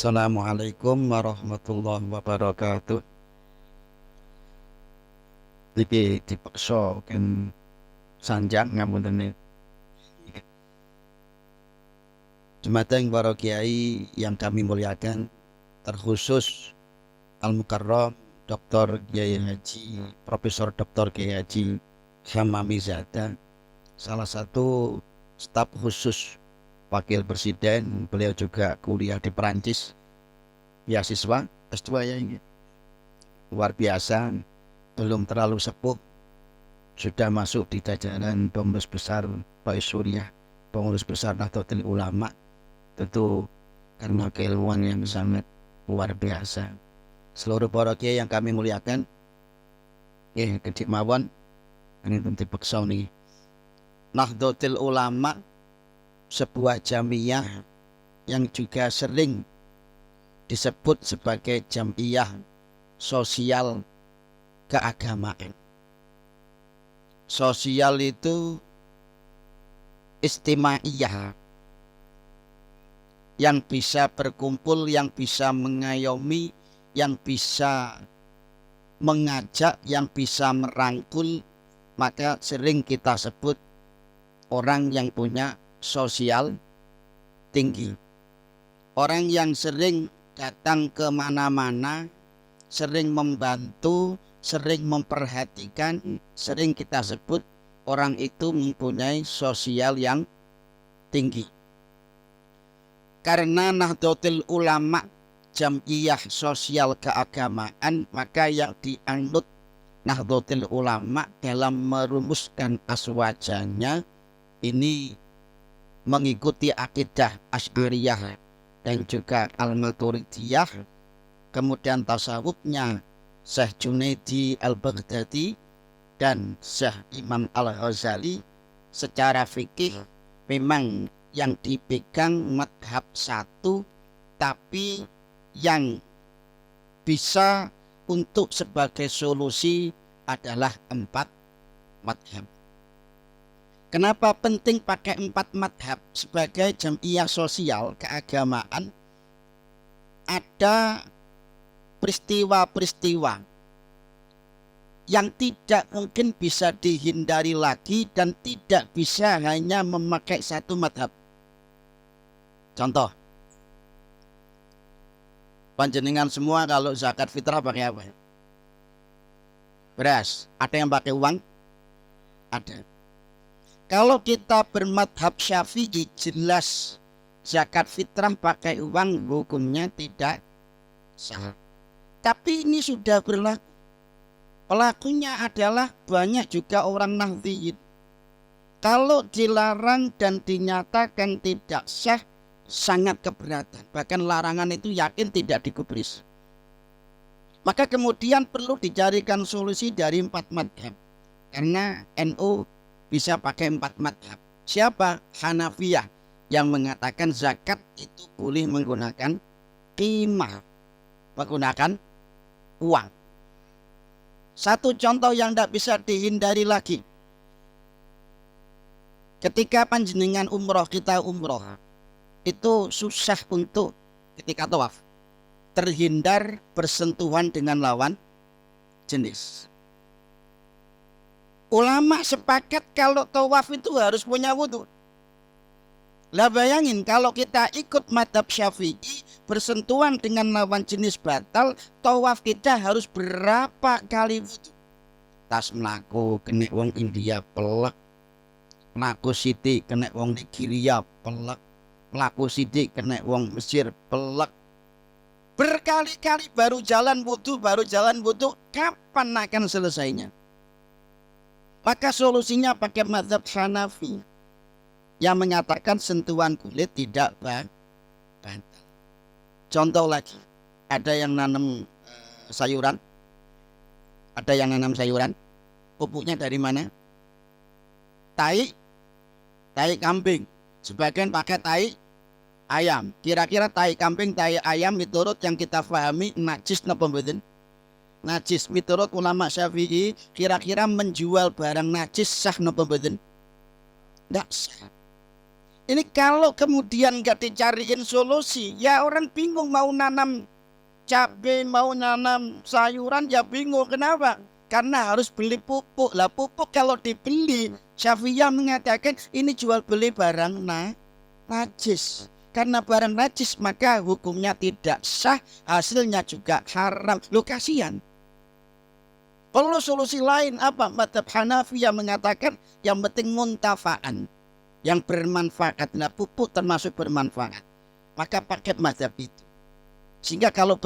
Assalamualaikum warahmatullahi wabarakatuh. Iki dipeksa kan sanjang ngapunten. Jemaah para kiai yang kami muliakan, terkhusus Al Mukarram Dr. Kiai Haji Profesor Dr. Kiai Haji Hamami Zada, salah satu staf khusus Wakil Presiden. Beliau juga kuliah di Perancis, beasiswa S2 ya, ini luar biasa. Belum terlalu sepuh, sudah masuk di jajaran pengurus besar Pak Surya, pengurus besar Nahdlatul Ulama. Tentu karena keilmuan yang sangat luar biasa. Seluruh para kiai yang kami muliakan, kedik mawon ini tentu dipeksa nih. Nahdlatul Ulama sebuah jamiah yang juga sering disebut sebagai jamiah sosial keagamaan. Sosial itu istimaiyah, yang bisa berkumpul, yang bisa mengayomi, yang bisa mengajak, yang bisa merangkul. Maka sering kita sebut orang yang punya sosial tinggi, orang yang sering datang ke mana-mana, sering membantu, sering memperhatikan. Sering kita sebut orang itu mempunyai sosial yang tinggi. Karena Nahdlatul Ulama jamiah sosial keagamaan, maka yang dianut Nahdlatul Ulama dalam merumuskan aswajanya ini mengikuti akidah Asy'ariyah dan juga Al-Maturidiyah. Kemudian tasawufnya Syekh Junaidi Al-Baghdadi dan Syekh Imam Al-Ghazali. Secara fikih memang yang dipegang madhab satu, tapi yang bisa untuk sebagai solusi adalah 4 madhab. Kenapa penting pakai 4 madhab sebagai jamiah sosial keagamaan? Ada peristiwa-peristiwa yang tidak mungkin bisa dihindari lagi dan tidak bisa hanya memakai satu madhab. Contoh, panjenengan semua kalau zakat fitrah pakai apa? Beras. Ada yang pakai uang? Ada. Kalau kita bermadhab Syafi'i, jelas zakat fitrah pakai uang hukumnya tidak sah. Tapi ini sudah berlaku. Pelakunya adalah banyak juga orang Nahdliyin. Kalau dilarang dan dinyatakan tidak sah, sangat keberatan. Bahkan larangan itu yakin tidak digubris. Maka kemudian perlu dicarikan solusi dari 4 madhab. Karena NU bisa pakai 4 madhab. Siapa? Hanafiyah yang mengatakan zakat itu boleh menggunakan qimah, menggunakan uang. Satu contoh yang tidak bisa dihindari lagi. Ketika panjenengan umroh, kita umroh, itu susah untuk ketika tawaf terhindar bersentuhan dengan lawan jenis. Ulama sepakat kalau tawaf itu harus punya wudu. Lah bayangin kalau kita ikut madhab Syafi'i, bersentuhan dengan lawan jenis batal, tawaf kita harus berapa kali wudu? Tas melaku kena wong India pelek, melaku sidik kena wong Nigeria pelek, melaku sidik kena wong Mesir pelek. Berkali-kali baru jalan wudu, kapan akan selesainya? Maka solusinya pakai mazhab Hanafi yang menyatakan sentuhan kulit tidak batal. Contoh lagi, ada yang nanam sayuran, pupuknya dari mana? Tai kambing, sebagian pakai tai ayam. Kira-kira tai kambing, tai ayam miturut yang kita pahami najis napa mboten? Najis. Miturut ulama Syafi'i, kira-kira menjual barang najis sah napa mboten? Tidak sah. Ini kalau kemudian nggak dicariin solusi, ya orang bingung mau nanam cabai, mau nanam sayuran, ya bingung. Kenapa? Karena harus beli pupuk. Lah pupuk kalau dibeli, Syafiyah mengatakan ini jual beli barang najis. Karena barang najis maka hukumnya tidak sah, hasilnya juga haram. Loh kasihan. Perlu solusi lain apa? Mazhab Hanafi yang mengatakan yang penting muntafaan, yang bermanfaat. Nah pupuk termasuk bermanfaat. Maka pakai mazhab itu. Sehingga kalau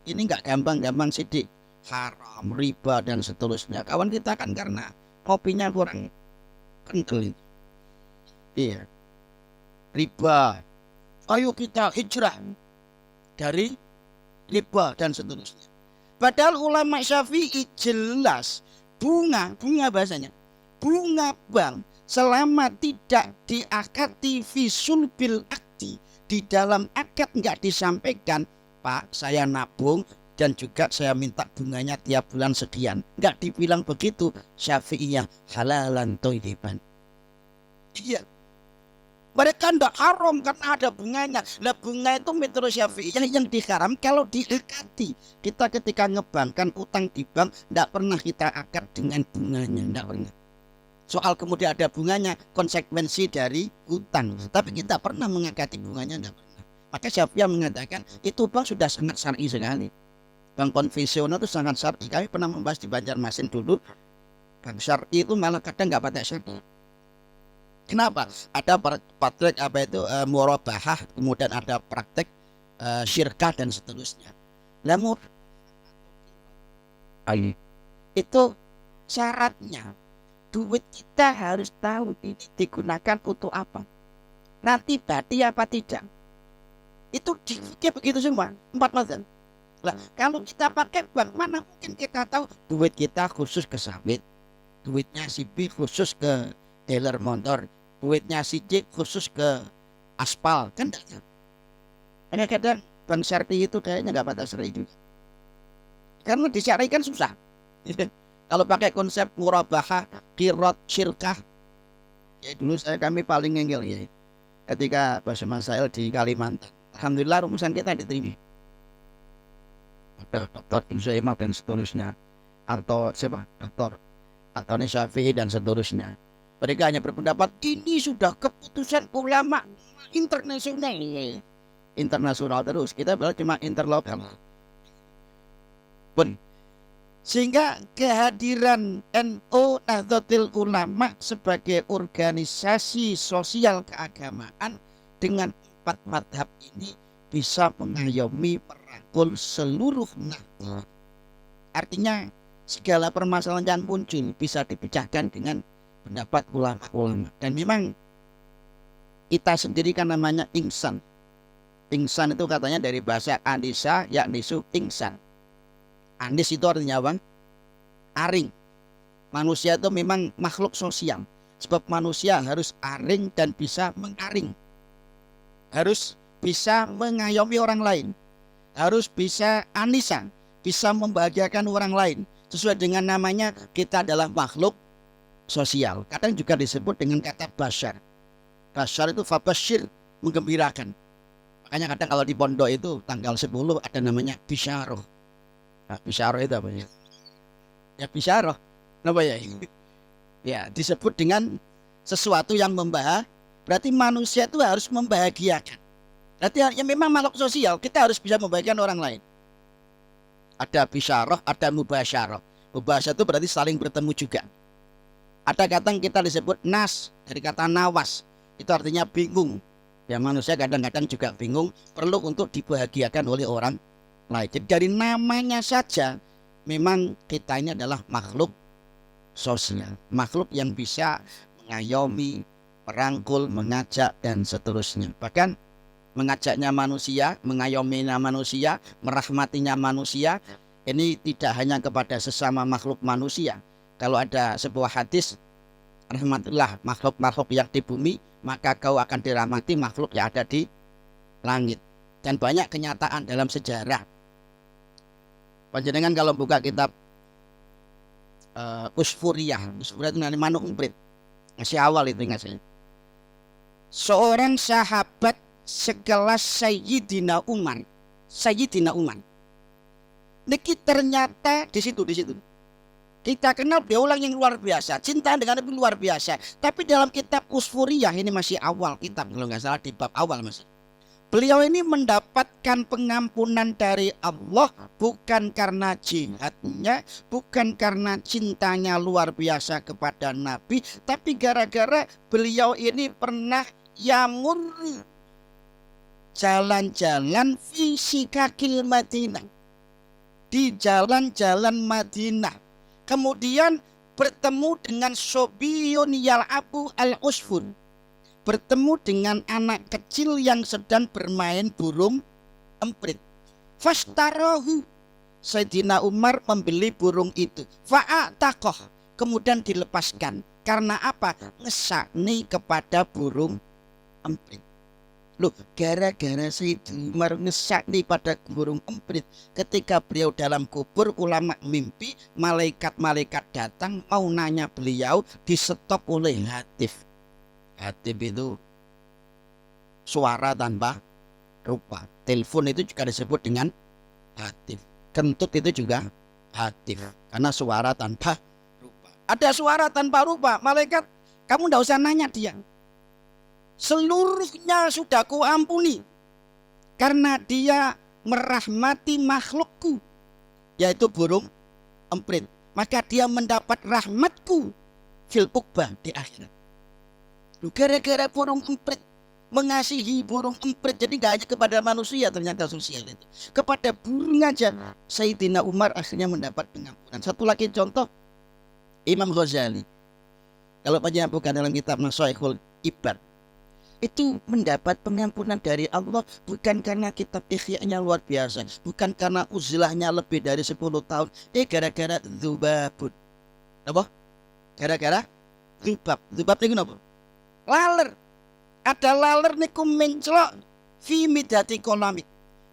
ini nggak gampang-gampang sidik. Haram, riba dan seterusnya. Kawan kita kan karena kopinya kurang kental. Iya. Riba. Ayo kita hijrah dari riba dan seterusnya. Padahal ulama Syafi'i jelas bunga bahasanya. Bunga bank selama tidak diakati visul bil akti, di dalam akad nggak disampaikan, Pak saya nabung dan juga saya minta bunganya tiap bulan sekian, nggak dibilang begitu, Syafi'iyah halalan thayyiban. Iya, mereka ndak haram karena ada bunganya. Nah bunga itu menurut Syafi'iyah yang diharam kalau diikati. Kita ketika ngebankkan utang di bank ndak pernah kita akad dengan bunganya, ndak pernah. Soal kemudian ada bunganya konsekuensi dari utang, tapi kita pernah mengakati bunganya ndak pernah. Maka Syafi'iyah mengatakan itu bank sudah sangat syar'i sekali. Bank konvensional itu sangat syar'i. Kami pernah membahas di Banjarmasin dulu. Bank syar'i itu malah kadang nggak pakai syar'i. Kenapa? Ada praktek apa itu murabahah, kemudian ada praktek syirkah dan seterusnya. Namun itu syaratnya duit kita harus tahu ini digunakan untuk apa. Nanti bati apa tidak. Itu dikit begitu semua. 4 mazhab. Lah, kalau kita pakai bank mana mungkin kita tahu duit kita khusus ke sawit, duitnya si B khusus ke dealer motor, duitnya si C khusus ke aspal, kan tidak. Kadang-kadang bank syariah itu kayaknya nggak pada syariah juga. Karena disyariahkan susah. Kalau pakai konsep murabahah, qirot, syirkah, ya dulu kami paling ngengel ya. Ketika bahasa Masail di Kalimantan, alhamdulillah rumusan kita diterima. Ada dokter Ibnu dan seterusnya, atau siapa dokter atau Syafi'i dan seterusnya. Mereka hanya berpendapat ini sudah keputusan ulama internasional. Internasional terus, kita bilang cuma interlokal. Pun sehingga kehadiran NU Nahdlatul Ulama sebagai organisasi sosial keagamaan dengan 4 madhab ini bisa mengayomi merangkul seluruh nahdlatul. Artinya segala permasalahan yang muncul bisa dipecahkan dengan pendapat ulama-ulama. Dan memang kita sendiri kan namanya insan. Insan itu katanya dari bahasa Anisa, yakni insan. Anis itu artinya apa? Aring. Manusia itu memang makhluk sosial. Sebab manusia harus aring dan bisa mengaring. Harus bisa mengayomi orang lain. Harus bisa anisan, bisa membahagiakan orang lain. Sesuai dengan namanya, kita adalah makhluk sosial. Kadang juga disebut dengan kata basyar. Basyar itu fabashir, menggembirakan. Makanya kadang kalau di pondok itu tanggal 10 ada namanya bisyarah. Nah, bisyarah itu apa ya? Ya bisyarah. Kenapa ya? Ya disebut dengan sesuatu yang berarti manusia itu harus membahagiakan. Berarti ya memang makhluk sosial, kita harus bisa membahagiakan orang lain. Ada bisyarah, ada mubasyarah. Mubasyarah itu berarti saling bertemu juga. Ada kata yang kita disebut nas, dari kata nawas. Itu artinya bingung. Ya manusia kadang-kadang juga bingung, perlu untuk dibahagiakan oleh orang lain. Jadi dari namanya saja memang kita ini adalah makhluk sosial, makhluk yang bisa mengayomi, merangkul, mengajak dan seterusnya. Bahkan mengajaknya manusia, mengayominya manusia, merahmatinya manusia, ini tidak hanya kepada sesama makhluk manusia. Kalau ada sebuah hadis, rahmatilah makhluk-makhluk yang di bumi, maka kau akan dirahmati makhluk yang ada di langit. Dan banyak kenyataan dalam sejarah. Panjenengan kalau buka kitab Usfuriyah itu nanti manuk emprit. Masih awal itu ngasih. seorang sahabat sekelas Sayyidina Umar. Sayyidina Umar. Niki ternyata di situ. Kita kenal beliau orang yang luar biasa, cinta dengan Nabi luar biasa. Tapi dalam kitab Usfuriyah, ini masih awal kitab kalau nggak salah, di bab awal masih. Beliau ini mendapatkan pengampunan dari Allah bukan karena jihadnya, bukan karena cintanya luar biasa kepada Nabi, tapi gara-gara beliau ini pernah yamur jalan-jalan fisikakil Madinah, di jalan-jalan Madinah. Kemudian bertemu dengan Sobiyun yal'abu al-usfur, bertemu dengan anak kecil yang sedang bermain burung emprit. Fastarahu, Sayyidina Umar membeli burung itu. Fa'ataqah, kemudian dilepaskan. Karena apa? Ngesakni kepada burung emprit. Loh, gara-gara Sayyidina Umar ngesakni pada burung emprit, ketika beliau dalam kubur, ulama mimpi, malaikat-malaikat datang mau nanya beliau, di-stop oleh hatif. Hatif itu suara tanpa rupa. Telepon itu juga disebut dengan hatif. Kentut itu juga hatif, karena suara tanpa rupa. Ada suara tanpa rupa, malaikat, kamu tidak usah nanya dia, seluruhnya sudah ku ampuni, karena dia merahmati makhlukku, yaitu burung emprit. Maka dia mendapat rahmatku fil uqbah, di akhirat. Gara-gara burung emprit, mengasihi burung emprit, jadi gak hanya kepada manusia ternyata sosial itu, kepada burung aja. Sayyidina Umar akhirnya mendapat pengampunan. Satu lagi contoh, Imam Ghazali, kalau panjang bukan dalam kitab Nasaihul Ibad, itu mendapat pengampunan dari Allah bukan karena kitab Ihya-nya luar biasa, bukan karena uzlahnya lebih dari 10 tahun, gara-gara dzubabun. Apa? Gara-gara dzubab. Dzubab itu apa? Laler. Ada laler niku menclok fi midati kolamik,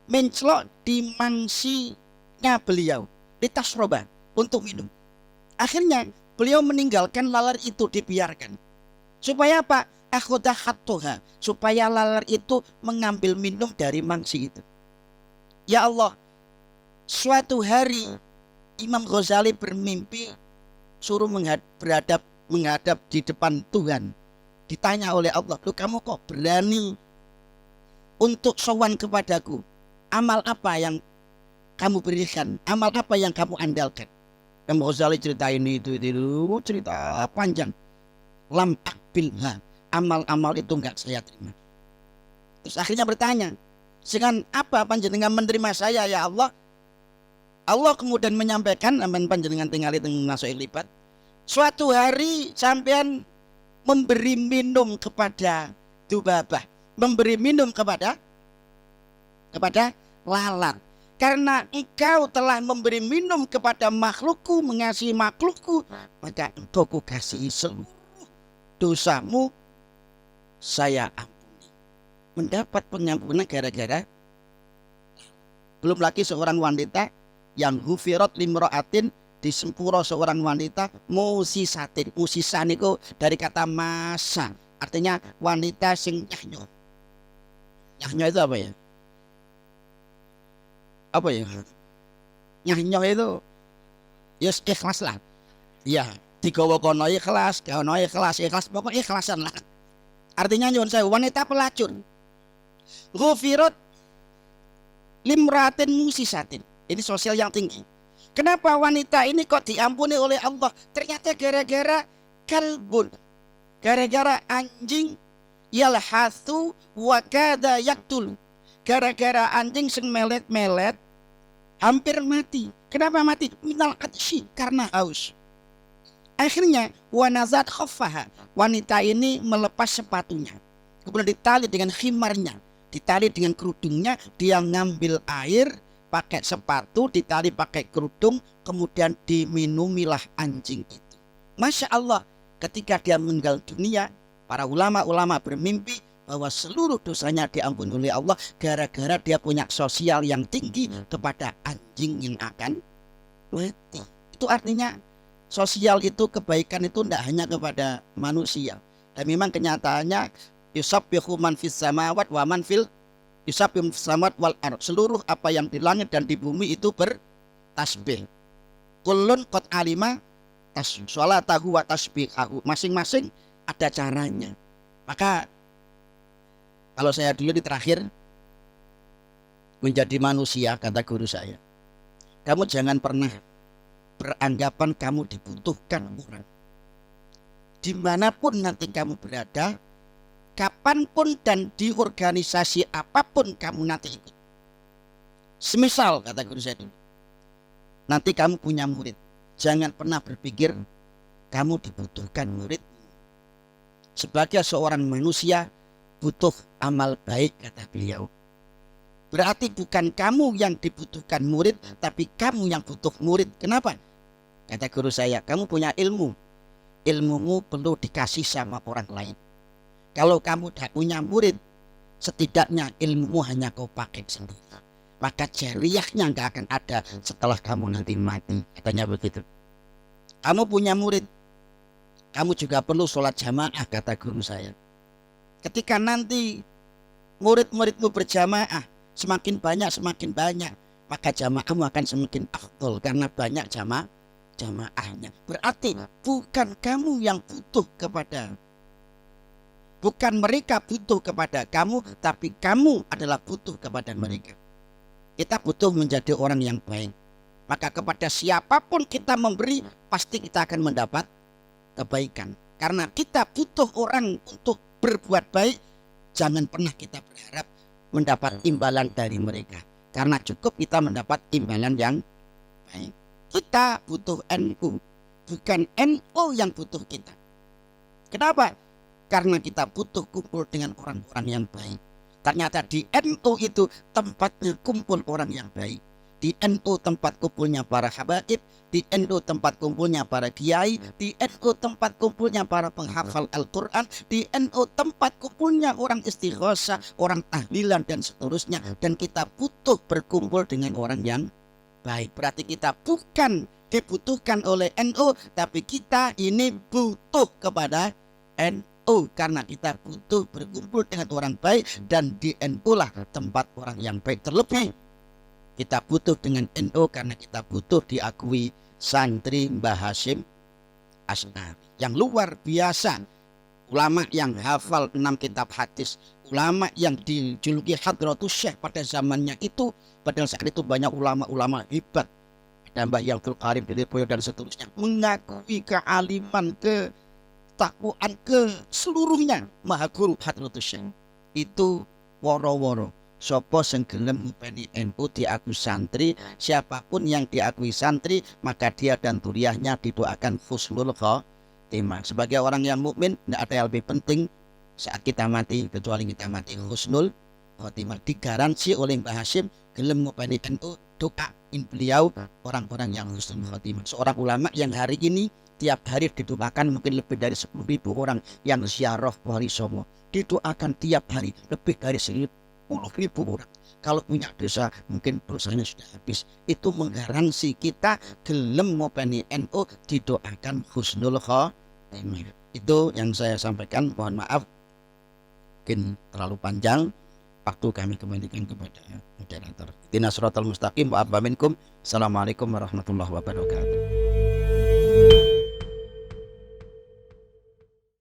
menclok di mangsinya beliau, di tasroba, untuk minum. Akhirnya beliau meninggalkan laler itu, dibiarkan. Supaya apa? Akhudahattuha, supaya laler itu mengambil minum dari mangsi itu. Ya Allah, suatu hari Imam Ghazali bermimpi suruh menghadap di depan Tuhan. Ditanya oleh Allah, "Loh, kamu kok berani untuk sowan kepadaku? Amal apa yang kamu berikan? Amal apa yang kamu andalkan?" Imam Ghazali ceritain itu cerita panjang. Lam akbilha, amal-amal itu enggak saya terima. Terus akhirnya bertanya, dengan apa panjenengan menerima saya ya Allah? Allah kemudian menyampaikan, aman panjenengan tinggal itu Nasaihul Ibad, suatu hari sampean memberi minum kepada Dzubabah, memberi minum kepada lalat. Karena engkau telah memberi minum kepada makhlukku, mengasihi makhlukku, maka engkau kukasihi seluruh dosamu, saya ampuni. Mendapat pengampunan gara-gara. Belum lagi seorang wanita yang hufirat limra'atin, di sempuro seorang wanita musisatin. Musisan itu dari kata masa, artinya wanita sing nyahnyo. Nyahnyo itu apa ya? Apa ya? Nyahnyo itu ya ikhlas lah. Ya, digawa kono ikhlas, kono ikhlas, pokoknya ikhlasan lah. Artinya nyuwun saya wanita pelacur. Ghufirat limratin musisatin. Ini sosial yang tinggi. Kenapa wanita ini kok diampuni oleh Allah? Ternyata gara-gara kalbun, gara-gara anjing, yalhathu wa kada yaktul, gara-gara anjing sing melet-melet hampir mati. Kenapa mati? Minal atsyi, karena haus. Akhirnya wanazat khaffaha, wanita ini melepas sepatunya, kemudian ditali dengan khimarnya, ditali dengan kerudungnya, dia ngambil air pakai sepatu, ditali pakai kerudung, kemudian diminumilah anjing itu. Masya Allah, ketika dia meninggal dunia, para ulama-ulama bermimpi bahwa seluruh dosanya diampuni oleh Allah gara-gara dia punya sosial yang tinggi kepada anjing yang akan mati. Itu artinya sosial itu, kebaikan itu tidak hanya kepada manusia. Dan memang kenyataannya Yusabbihu man fis samawat wa man fil yusabbihu fis samawat wal ard. Seluruh apa yang di langit dan di bumi itu bertasbih. Kullun qad alima sholatahu wa tasbihahu. Masing-masing ada caranya. Maka kalau saya dulu di terakhir menjadi manusia, kata guru saya, kamu jangan pernah beranggapan kamu dibutuhkan orang. Dimanapun nanti kamu berada, kapanpun dan di organisasi apapun kamu nanti ikut. Semisal, kata guru saya dulu, nanti kamu punya murid, jangan pernah berpikir kamu dibutuhkan murid. Sebagai seorang manusia butuh amal baik, kata beliau. Berarti bukan kamu yang dibutuhkan murid, tapi kamu yang butuh murid. Kenapa? Kata guru saya, kamu punya ilmu. Ilmumu perlu dikasih sama orang lain. Kalau kamu tidak punya murid, setidaknya ilmumu hanya kau pakai sendiri. Maka jariyahnya nggak akan ada setelah kamu nanti mati. Katanya begitu. Kamu punya murid, kamu juga perlu sholat jamaah, kata guru saya. Ketika nanti murid-muridmu berjamaah, semakin banyak, maka jamaahmu akan semakin afdol karena banyak jamaahnya. Berarti bukan kamu yang butuh kepada, bukan mereka butuh kepada kamu, tapi kamu adalah butuh kepada mereka. Kita butuh menjadi orang yang baik. Maka kepada siapapun kita memberi, pasti kita akan mendapat kebaikan. Karena kita butuh orang untuk berbuat baik, jangan pernah kita berharap mendapat imbalan dari mereka. Karena cukup kita mendapat imbalan yang baik. Kita butuh NU, bukan NU yang butuh kita. Kenapa? Karena kita butuh kumpul dengan orang-orang yang baik. Ternyata di NU itu tempatnya kumpul orang yang baik. Di NU tempat kumpulnya para habaib, di NU tempat kumpulnya para kiai, di NU tempat kumpulnya para penghafal Al-Quran, di NU tempat kumpulnya orang istighosah, orang tahlilan dan seterusnya. Dan kita butuh berkumpul dengan orang yang baik. Berarti kita bukan dibutuhkan oleh NU, tapi kita ini butuh kepada NU. Karena kita butuh berkumpul dengan orang baik, dan di NU lah tempat orang yang baik. Terlebih kita butuh dengan NU karena kita butuh diakui santri Mbah Hasyim Asnawi yang luar biasa. Ulama yang hafal 6 kitab hadis, ulama yang dijuluki Hadratus Syekh pada zamannya itu. Padahal saat itu banyak ulama-ulama hebat, ada Mbah Yangtul Karim dan seterusnya, mengakui kealiman, ketakwaan, ke seluruhnya Maha Guru Hadratus Syekh. Itu woro-woro sopo sing gelem ngupeni NU diakui santri. Siapapun yang diakui santri, maka dia dan turiahnya didoakan husnul khotimah. Sebagai orang yang mukmin, tidak ada yang lebih penting saat kita mati kecuali kita mati husnul khotimah. Digaransi oleh Mbah Hasyim, gelem ngupeni NU, doain beliau orang-orang yang husnul khotimah. Seorang ulama yang hari ini tiap hari didoakan mungkin lebih dari 10.000 orang yang ziarah Wali Songo. Didoakan tiap hari lebih dari 10.000 orang. Kalau punya dosa mungkin dosanya sudah habis. Itu menggaransi kita gelem ngopeni NU, didoakan husnul khotimah. Itu yang saya sampaikan. Mohon maaf mungkin terlalu panjang. Waktu kami kembalikan kepada moderator. Ihdinas siratal mustaqim wa minkum. Assalamualaikum warahmatullahi wabarakatuh.